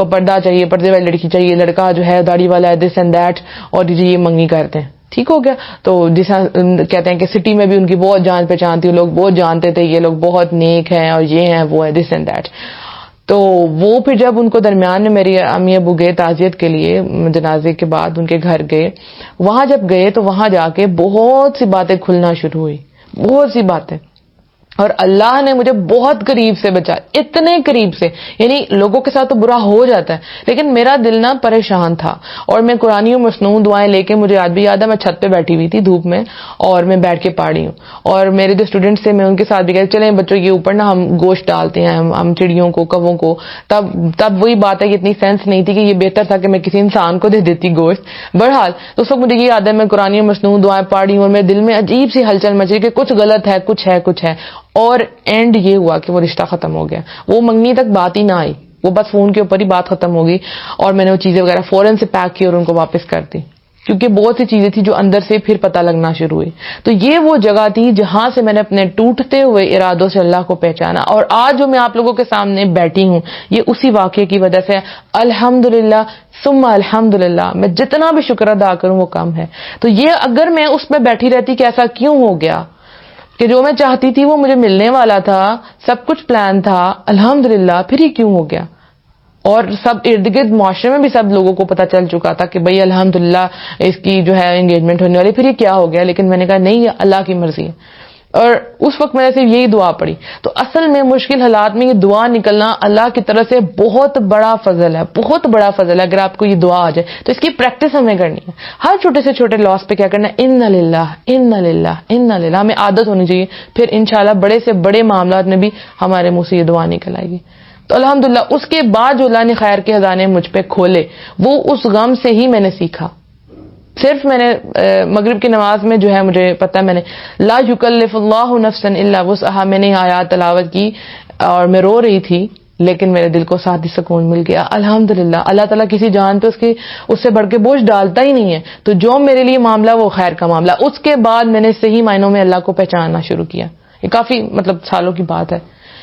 کو پردہ چاہیے، پردے والی لڑکی چاہیے، لڑکا جو ہے داڑھی والا ہے، دس اینڈ دیٹ، اور یہ منگنی کرتے ہیں. ٹھیک ہو گیا. تو جیسا کہتے ہیں کہ سٹی میں بھی ان کی بہت جان پہچان تھی، لوگ بہت جانتے تھے یہ لوگ بہت نیک ہیں اور یہ ہیں وہ ہے، دس اینڈ دیٹ. تو وہ پھر جب ان کو درمیان میں میری امی ابو گئے تعزیت کے لیے، جنازے کے بعد ان کے گھر گئے، وہاں جب گئے تو وہاں جا کے بہت سی باتیں کھلنا شروع ہوئی، بہت سی باتیں. اور اللہ نے مجھے بہت قریب سے بچا، اتنے قریب سے، یعنی لوگوں کے ساتھ تو برا ہو جاتا ہے لیکن میرا دل نہ پریشان تھا. اور میں قرآنی و مصنون دعائیں لے کے، مجھے آج بھی یاد ہے میں چھت پہ بیٹھی ہوئی تھی دھوپ میں اور میں بیٹھ کے پڑھ رہی ہوں، اور میرے جو اسٹوڈنٹس تھے میں ان کے ساتھ بھی کہتے چلیں بچوں یہ اوپر نا ہم گوشت ڈالتے ہیں، ہم چڑیوں کو، کووں کو. تب وہی بات ہے کہ اتنی سینس نہیں تھی کہ یہ بہتر تھا کہ میں کسی انسان کو دے دیتی گوشت. بہرحال تو اس وقت مجھے یہ یاد ہے میں قرآنی و مصنون دعائیں پڑھ رہی ہوں اور میرے دل میں عجیب سی ہلچل مچ رہی کہ کچھ غلط ہے، کچھ ہے. اور اینڈ یہ ہوا کہ وہ رشتہ ختم ہو گیا، وہ منگنی تک بات ہی نہ آئی، وہ بس فون کے اوپر ہی بات ختم ہو گئی. اور میں نے وہ چیزیں وغیرہ فوراً سے پیک کی اور ان کو واپس کر دی، کیونکہ بہت سی چیزیں تھیں جو اندر سے پھر پتہ لگنا شروع ہوئی. تو یہ وہ جگہ تھی جہاں سے میں نے اپنے ٹوٹتے ہوئے ارادوں سے اللہ کو پہچانا. اور آج جو میں آپ لوگوں کے سامنے بیٹھی ہوں یہ اسی واقعے کی وجہ سے. الحمدللہ ثم الحمدللہ، میں جتنا بھی شکر ادا کروں وہ کم ہے. تو یہ اگر میں اس میں بیٹھی رہتی کہ ایسا کیوں ہو گیا کہ جو میں چاہتی تھی وہ مجھے ملنے والا تھا، سب کچھ پلان تھا، الحمدللہ پھر ہی کیوں ہو گیا. اور سب ارد گرد معاشرے میں بھی سب لوگوں کو پتا چل چکا تھا کہ بھئی الحمدللہ اس کی جو ہے انگیجمنٹ ہونے والی، پھر یہ کیا ہو گیا. لیکن میں نے کہا نہیں، یہ اللہ کی مرضی ہے. اور اس وقت میں نے صرف یہی دعا پڑھی. تو اصل میں مشکل حالات میں یہ دعا نکلنا اللہ کی طرف سے بہت بڑا فضل ہے، بہت بڑا فضل ہے. اگر آپ کو یہ دعا آ جائے تو اس کی پریکٹس ہمیں کرنی ہے. ہر چھوٹے سے چھوٹے لاس پہ کیا کرنا ہے، انا للہ انا للہ انا للہ، ہمیں عادت ہونی چاہیے. پھر انشاءاللہ بڑے سے بڑے معاملات میں بھی ہمارے منہ سے یہ دعا نکل آئے گی. تو الحمدللہ اس کے بعد جو اللہ نے خیر کے خزانے مجھ پہ کھولے وہ اس غم سے ہی میں نے سیکھا. صرف میں نے مغرب کی نماز میں جو ہے مجھے پتا ہے میں نے لا یکلف اللہ نفسا الا وسعها میں نے آیات تلاوت کی اور میں رو رہی تھی لیکن میرے دل کو ساتھ ہی سکون مل گیا. الحمدللہ اللہ تعالیٰ کسی جان پہ اس سے بڑھ کے بوجھ ڈالتا ہی نہیں ہے. تو جو میرے لیے معاملہ وہ خیر کا معاملہ. اس کے بعد میں نے صحیح معنوں میں اللہ کو پہچاننا شروع کیا. یہ کافی سالوں کی بات ہے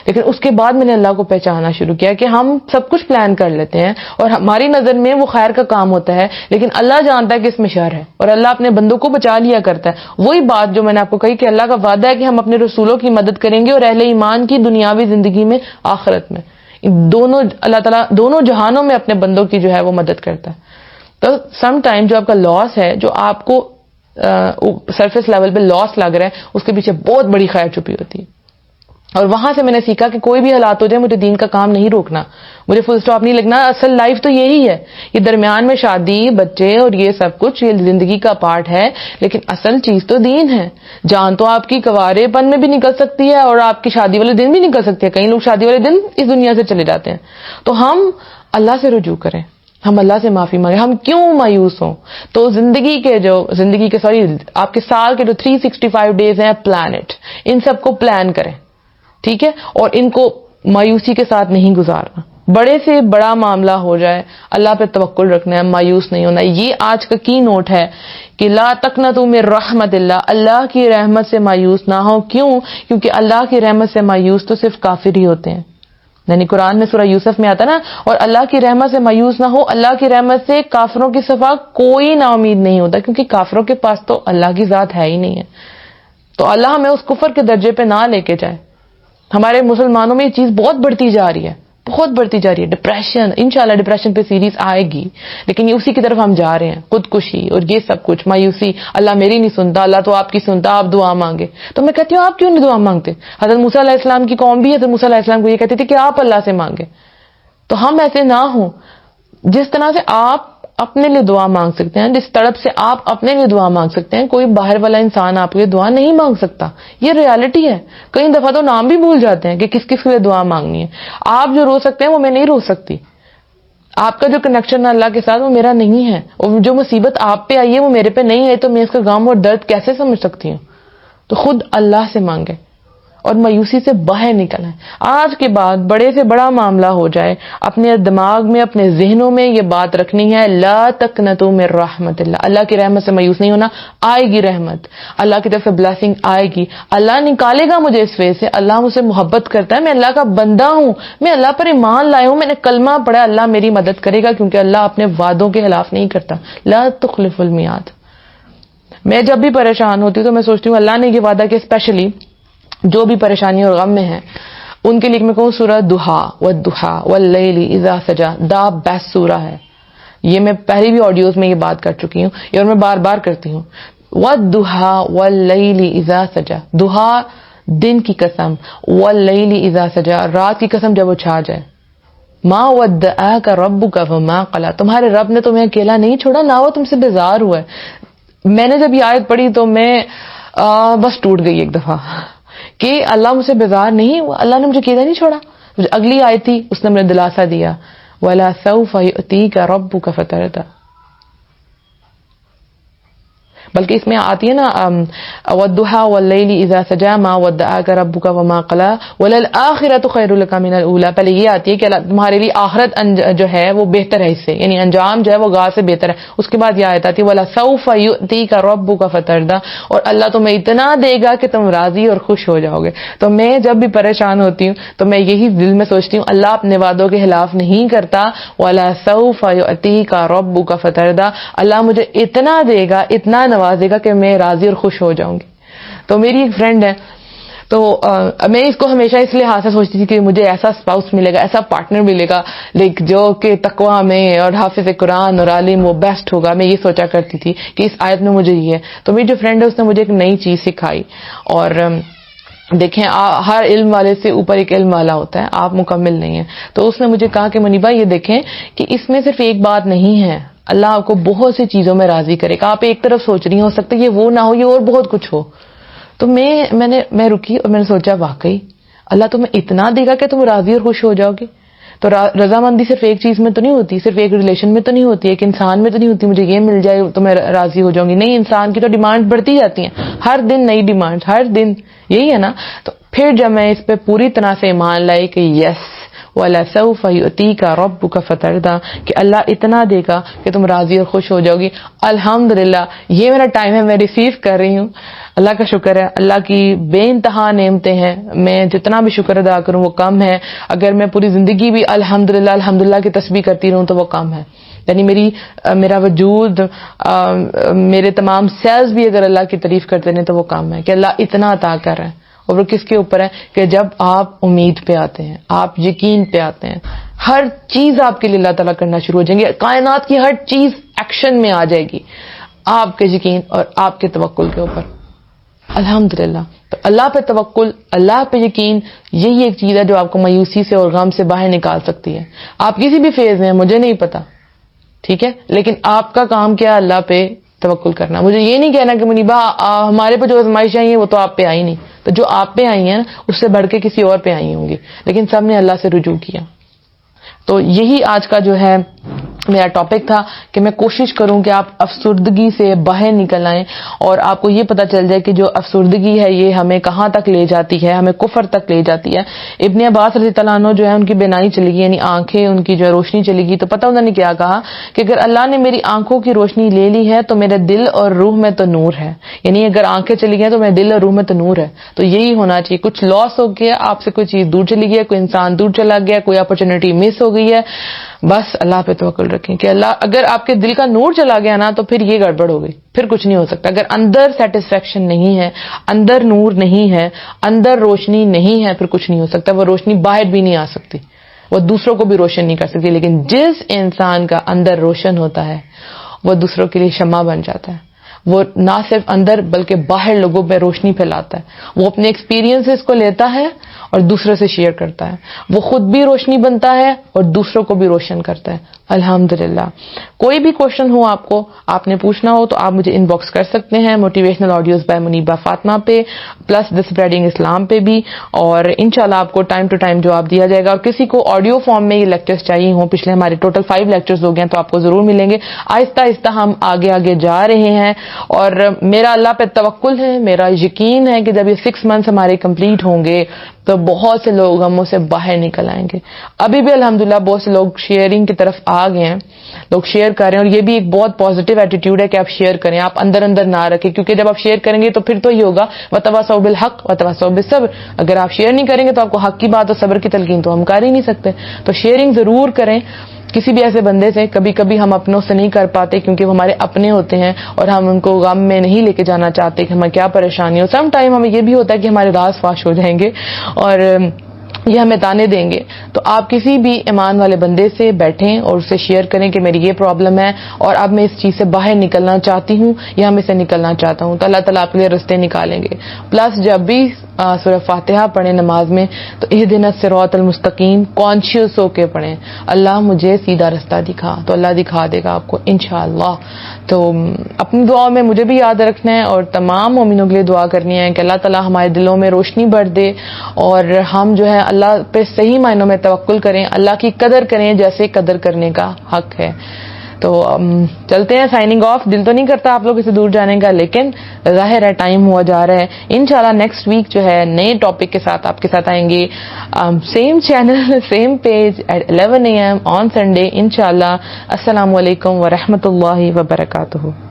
لیکن اس کے بعد میں نے اللہ کو پہچاننا شروع کیا کہ ہم سب کچھ پلان کر لیتے ہیں اور ہماری نظر میں وہ خیر کا کام ہوتا ہے لیکن اللہ جانتا ہے کہ اس میں شر ہے اور اللہ اپنے بندوں کو بچا لیا کرتا ہے. وہی بات جو میں نے آپ کو کہی کہ اللہ کا وعدہ ہے کہ ہم اپنے رسولوں کی مدد کریں گے اور اہل ایمان کی دنیاوی زندگی میں آخرت میں دونوں اللہ تعالیٰ دونوں جہانوں میں اپنے بندوں کی جو ہے وہ مدد کرتا ہے. تو سم ٹائم جو آپ کا لاس ہے، جو آپ کو سرفیس لیول پہ لاس لگ رہا ہے، اس کے پیچھے بہت بڑی خیر چھپی ہوتی ہے. اور وہاں سے میں نے سیکھا کہ کوئی بھی حالات ہو جائے مجھے دین کا کام نہیں روکنا، مجھے فل سٹاپ نہیں لگنا. اصل لائف تو یہی ہے، یہ درمیان میں شادی، بچے اور یہ سب کچھ یہ زندگی کا پارٹ ہے لیکن اصل چیز تو دین ہے. جان تو آپ کی کنوارے پن میں بھی نکل سکتی ہے اور آپ کی شادی والے دن بھی نکل سکتی ہے. کئی لوگ شادی والے دن اس دنیا سے چلے جاتے ہیں. تو ہم اللہ سے رجوع کریں، ہم اللہ سے معافی مانگیں. ہم کیوں مایوس ہوں؟ تو زندگی کے آپ کے سال کے جو 365 ڈیز ہیں پلانٹ، ان سب کو پلان کریں، ٹھیک ہے، اور ان کو مایوسی کے ساتھ نہیں گزارنا. بڑے سے بڑا معاملہ ہو جائے اللہ پہ توکل رکھنا ہے، مایوس نہیں ہونا. یہ آج کا کی نوٹ ہے کہ لا تقنطوا من رحمت اللہ، اللہ کی رحمت سے مایوس نہ ہو. کیوں؟ کیونکہ اللہ کی رحمت سے مایوس تو صرف کافر ہی ہوتے ہیں. یعنی قرآن میں سورہ یوسف میں آتا نا، اور اللہ کی رحمت سے مایوس نہ ہو. اللہ کی رحمت سے کافروں کی صفا کوئی نا امید نہیں ہوتا کیونکہ کافروں کے پاس تو اللہ کی ذات ہے ہی نہیں ہے. تو اللہ ہمیں اس کفر کے درجے پہ نہ لے کے جائے. ہمارے مسلمانوں میں یہ چیز بہت بڑھتی جا رہی ہے، بہت بڑھتی جا رہی ہے. ڈپریشن، انشاءاللہ ڈپریشن پہ سیریز آئے گی لیکن یہ اسی کی طرف ہم جا رہے ہیں، خودکشی اور یہ سب کچھ، مایوسی. اللہ میری نہیں سنتا، اللہ تو آپ کی سنتا، آپ دعا مانگے. تو میں کہتی ہوں آپ کیوں نہیں دعا مانگتے؟ حضرت موسیٰ علیہ السلام کی قوم بھی حضرت موسیٰ علیہ السلام کو یہ کہتی تھی کہ آپ اللہ سے مانگے. تو ہم ایسے نہ ہوں. جس طرح سے آپ اپنے لیے دعا مانگ سکتے ہیں، جس تڑپ سے آپ اپنے لیے دعا مانگ سکتے ہیں، کوئی باہر والا انسان آپ کے لیے دعا نہیں مانگ سکتا. یہ ریالٹی ہے. کئی دفعہ تو نام بھی بھول جاتے ہیں کہ کس کس کے لیے دعا مانگنی ہے. آپ جو رو سکتے ہیں وہ میں نہیں رو سکتی. آپ کا جو کنیکشن ہے اللہ کے ساتھ وہ میرا نہیں ہے، اور جو مصیبت آپ پہ آئی ہے وہ میرے پہ نہیں ہے. تو میں اس کا غم اور درد کیسے سمجھ سکتی ہوں؟ تو خود اللہ سے مانگے اور مایوسی سے باہر نکلنا ہے. آج کے بعد بڑے سے بڑا معاملہ ہو جائے, اپنے دماغ میں, اپنے ذہنوں میں یہ بات رکھنی ہے, لا تقنطوا من رحمت اللہ, اللہ کی رحمت سے مایوس نہیں ہونا. آئے گی رحمت, اللہ کی طرف سے بلیسنگ آئے گی, اللہ نکالے گا مجھے اس وجہ سے. اللہ مجھ سے محبت کرتا ہے, میں اللہ کا بندہ ہوں, میں اللہ پر ایمان لایا ہوں, میں نے کلمہ پڑھا, اللہ میری مدد کرے گا, کیونکہ اللہ اپنے وعدوں کے خلاف نہیں کرتا. لا تخلف المیعاد. میں جب بھی پریشان ہوتی ہوں تو میں سوچتی ہوں اللہ نے یہ وعدہ کہ اسپیشلی جو بھی پریشانی اور غم میں ہیں ان کے لیے میں کہوں سورہ دہا والدحا واللیل اذا سجا, دا بیسٹ سورہ ہے. یہ میں پہلی بھی آڈیوز میں یہ بات کر چکی ہوں, اور میں بار بار کرتی ہوں. والدحا واللیل اذا سجا, دہا دن کی قسم, واللیل اذا سجا رات کی قسم جب وہ چھا جائے. ما ودعاک ربک وما قلی, تمہارے رب نے تمہیں اکیلا نہیں چھوڑا, نہ وہ تم سے بیزار ہوا ہے. میں نے جب یہ آیت پڑھی تو میں بس ٹوٹ گئی ایک دفعہ کہ اللہ مجھ سے بیزار نہیں ہوا, اللہ نے مجھے اکیلا نہیں چھوڑا. اگلی آیت تھی, اس نے مجھے دلاسا دیا, وَلَا سَوْفَ يُؤْتِيكَ رَبُّكَ فَتَرْضَىٰ. بلکہ اس میں آتی ہے نا وَالضُّحَىٰ وَاللَّيْلِ إِذَا سَجَىٰ مَا وَدَّعَكَ رَبُّكَ وَمَا قَلَىٰ وَلَلْآخِرَةُ خَيْرٌ لَكَ مِنَ الْأُولَىٰ. پہلے یہ آتی ہے کہ تمہارے لیے آخرت جو ہے وہ بہتر ہے اس سے, یعنی انجام جو ہے وہ گاہ سے بہتر ہے. اس کے بعد یہ آیت آتی ہے وَلَسَوْفَ يُؤْتِيكَ رَبُّكَ فَتَرْضَىٰ, اور اللہ تمہیں اتنا دے گا کہ تم راضی اور خوش ہو جاؤ گے. تو میں جب بھی پریشان ہوتی ہوں تو میں یہی دل میں سوچتی ہوں اللہ اپنے وعدوں کے خلاف نہیں کرتا. وَلَسَوْفَ يُؤْتِيكَ رَبُّكَ فَتَرْضَىٰ, اللہ مجھے اتنا دے گا, اتنا نوازے گا کہ میں راضی اور خوش ہو جاؤں گی. تو میری ایک فرینڈ ہے, تو میں اس کو ہمیشہ اس لحاظ سے سوچتی تھی کہ مجھے ایسا اسپاؤس ملے گا, ایسا پارٹنر ملے گا لیک جو کہ تقویٰ میں اور حافظ قرآن اور عالم وہ بیسٹ ہوگا. میں یہ سوچا کرتی تھی کہ اس آیت میں مجھے یہ ہے. تو میری جو فرینڈ ہے اس نے مجھے ایک نئی چیز سکھائی. اور دیکھیں ہر علم والے سے اوپر ایک علم والا ہوتا ہے, آپ مکمل نہیں ہیں. تو اس نے مجھے کہا کہ منیبا یہ دیکھیں کہ اس میں صرف ایک بات نہیں ہے, اللہ آپ کو بہت سی چیزوں میں راضی کرے گا. آپ ایک طرف سوچ رہی ہیں, ہو سکتا ہے یہ وہ نہ ہو, یہ اور بہت کچھ ہو. تو میں رکی اور میں نے سوچا واقعی اللہ تمہیں اتنا دے گا کہ تم راضی اور خوش ہو جاؤ گے. تو رضامندی صرف ایک چیز میں تو نہیں ہوتی, صرف ایک ریلیشن میں تو نہیں ہوتی, ایک انسان میں تو نہیں ہوتی مجھے یہ مل جائے تو میں راضی ہو جاؤں گی. نہیں, انسان کی تو ڈیمانڈ بڑھتی جاتی ہیں, ہر دن نئی ڈیمانڈ, ہر دن, یہی ہے نا. تو پھر جب میں اس پہ پوری طرح سے ایمان لائی کہ یس وَلَسَوْفَ يُؤْتِيكَ رَبُّكَ فَتَرْضَىٰ, کہ اللہ اتنا دے گا کہ تم راضی اور خوش ہو جاؤ گی. الحمدللہ یہ میرا ٹائم ہے, میں ریسیو کر رہی ہوں. اللہ کا شکر ہے, اللہ کی بے انتہا نعمتیں ہیں, میں جتنا بھی شکر ادا کروں وہ کم ہے. اگر میں پوری زندگی بھی الحمدللہ کی تسبیح کرتی رہوں تو وہ کم ہے. یعنی میرا وجود, میرے تمام سیلز بھی اگر اللہ کی تعریف کرتے ہیں تو وہ کم ہے کہ اللہ اتنا عطا کر رہا ہے. اور وہ کس کے اوپر ہے کہ جب آپ امید پہ آتے ہیں, آپ یقین پہ آتے ہیں, ہر چیز آپ کے لیے اللہ تعالیٰ کرنا شروع ہو جائیں گے. کائنات کی ہر چیز ایکشن میں آ جائے گی آپ کے یقین اور آپ کے توکل کے اوپر. الحمدللہ. تو اللہ پہ توکل, اللہ پہ یقین, یہی ایک چیز ہے جو آپ کو مایوسی سے اور غم سے باہر نکال سکتی ہے. آپ کسی بھی فیز میں ہیں, مجھے نہیں پتا, ٹھیک ہے, لیکن آپ کا کام کیا ہے اللہ پہ توکل کرنا. مجھے یہ نہیں کہنا کہ منیبا ہمارے پہ جو آزمائشیں آئی ہیں وہ تو آپ پہ آئی نہیں, تو جو آپ پہ آئی ہیں اس سے بڑھ کے کسی اور پہ آئی ہوں گی, لیکن سب نے اللہ سے رجوع کیا. تو یہی آج کا جو ہے میرا ٹاپک تھا کہ میں کوشش کروں کہ آپ افسردگی سے باہر نکل آئیں اور آپ کو یہ پتا چل جائے کہ جو افسردگی ہے یہ ہمیں کہاں تک لے جاتی ہے, ہمیں کفر تک لے جاتی ہے. ابن عباس رضی اللہ عنہ جو ہے ان کی بینائی چلی گئی, یعنی آنکھیں ان کی جو ہے روشنی چلی گئی. تو پتہ انہوں نے کیا کہا کہ اگر اللہ نے میری آنکھوں کی روشنی لے لی ہے تو میرے دل اور روح میں تو نور ہے. یعنی اگر آنکھیں چلی گئی تو میرے دل اور روح میں تو نور ہے. تو یہی ہونا چاہیے. کچھ لاس ہو گیا, آپ سے کوئی چیز دور چلی گئی, کوئی انسان دور چلا گیا, کوئی اپرچونٹی مس ہو گئی ہے, بس اللہ پہ توکل رکھیں کہ اللہ, اگر آپ کے دل کا نور چلا گیا نا تو پھر یہ گڑبڑ ہو گئی, پھر کچھ نہیں ہو سکتا. اگر اندر سیٹسفیکشن نہیں ہے, اندر نور نہیں ہے, اندر روشنی نہیں ہے, پھر کچھ نہیں ہو سکتا. وہ روشنی باہر بھی نہیں آ سکتی, وہ دوسروں کو بھی روشن نہیں کر سکتی. لیکن جس انسان کا اندر روشن ہوتا ہے وہ دوسروں کے لیے شمع بن جاتا ہے. وہ نہ صرف اندر بلکہ باہر لوگوں پہ روشنی پھیلاتا ہے. وہ اپنے ایکسپیرینسز کو لیتا ہے اور دوسرے سے شیئر کرتا ہے. وہ خود بھی روشنی بنتا ہے اور دوسروں کو بھی روشن کرتا ہے. الحمدللہ. کوئی بھی کوشچن ہو آپ کو، آپ نے پوچھنا ہو تو آپ مجھے ان باکس کر سکتے ہیں motivational audios by Muniba Fatima پہ، پلس دی اسپریڈنگ اسلام پہ بھی، اور انشاءاللہ آپ کو ٹائم ٹو ٹائم جواب دیا جائے گا. اور کسی کو آڈیو فارم میں یہ لیکچرز چاہیے ہوں، پچھلے ہمارے ٹوٹل 5 لیکچرز ہو گئے ہیں تو آپ کو ضرور ملیں گے. آہستہ آہستہ ہم آگے جا رہے ہیں، اور میرا اللہ پہ توکل ہے، میرا یقین ہے کہ جب یہ 6 منتھس ہمارے کمپلیٹ ہوں گے تو بہت سے لوگ غموں سے باہر نکل آئیں گے. ابھی بھی الحمدللہ بہت سے لوگ شیئرنگ کی طرف آ گئے ہیں، لوگ شیئر کر رہے ہیں، اور یہ بھی ایک بہت پازیٹیو ایٹیٹیوڈ ہے کہ آپ شیئر کریں، آپ اندر نہ رکھیں، کیونکہ جب آپ شیئر کریں گے تو پھر تو یہ ہوگا وتواصوا بالحق وتواصوا بالصبر. اگر آپ شیئر نہیں کریں گے تو آپ کو حق کی بات اور صبر کی تلقین تو ہم کر ہی نہیں سکتے. تو شیئرنگ ضرور کریں کسی بھی ایسے بندے سے. کبھی کبھی ہم اپنوں سے نہیں کر پاتے کیونکہ وہ ہمارے اپنے ہوتے ہیں اور ہم ان کو غم میں نہیں لے کے جانا چاہتے کہ ہمیں کیا پریشانی ہو. سم ٹائم ہمیں یہ بھی ہوتا ہے کہ ہمارے راز فاش ہو جائیں گے اور یہ ہمیں تانے دیں گے. تو آپ کسی بھی ایمان والے بندے سے بیٹھیں اور اسے شیئر کریں کہ میری یہ پرابلم ہے اور اب میں اس چیز سے باہر نکلنا چاہتی ہوں یا میں اسے نکلنا چاہتا ہوں، تو اللہ تعالیٰ آپ کے لیے راستے نکالیں گے. پلس جب بھی سورہ فاتحہ پڑھیں نماز میں تو اہدنا الصراط المستقیم کانشیس ہو کے پڑھیں، اللہ مجھے سیدھا رستہ دکھا، تو اللہ دکھا دے گا آپ کو انشاءاللہ. تو اپنی دعا میں مجھے بھی یاد رکھنا ہے اور تمام مومنوں کے لیے دعا کرنی ہے کہ اللہ تعالیٰ ہمارے دلوں میں روشنی بھر دے اور ہم جو ہے اللہ پہ صحیح معنوں میں توکل کریں، اللہ کی قدر کریں جیسے قدر کرنے کا حق ہے. تو چلتے ہیں، سائننگ آف. دل تو نہیں کرتا آپ لوگ اسے دور جانے کا، لیکن ظاہر ہے ٹائم ہوا جا رہا ہے. انشاءاللہ نیکسٹ ویک جو ہے نئے ٹاپک کے ساتھ آپ کے ساتھ آئیں گے، same channel same page at 11 AM on Sunday انشاءاللہ. السلام علیکم ورحمۃ اللہ وبرکاتہ.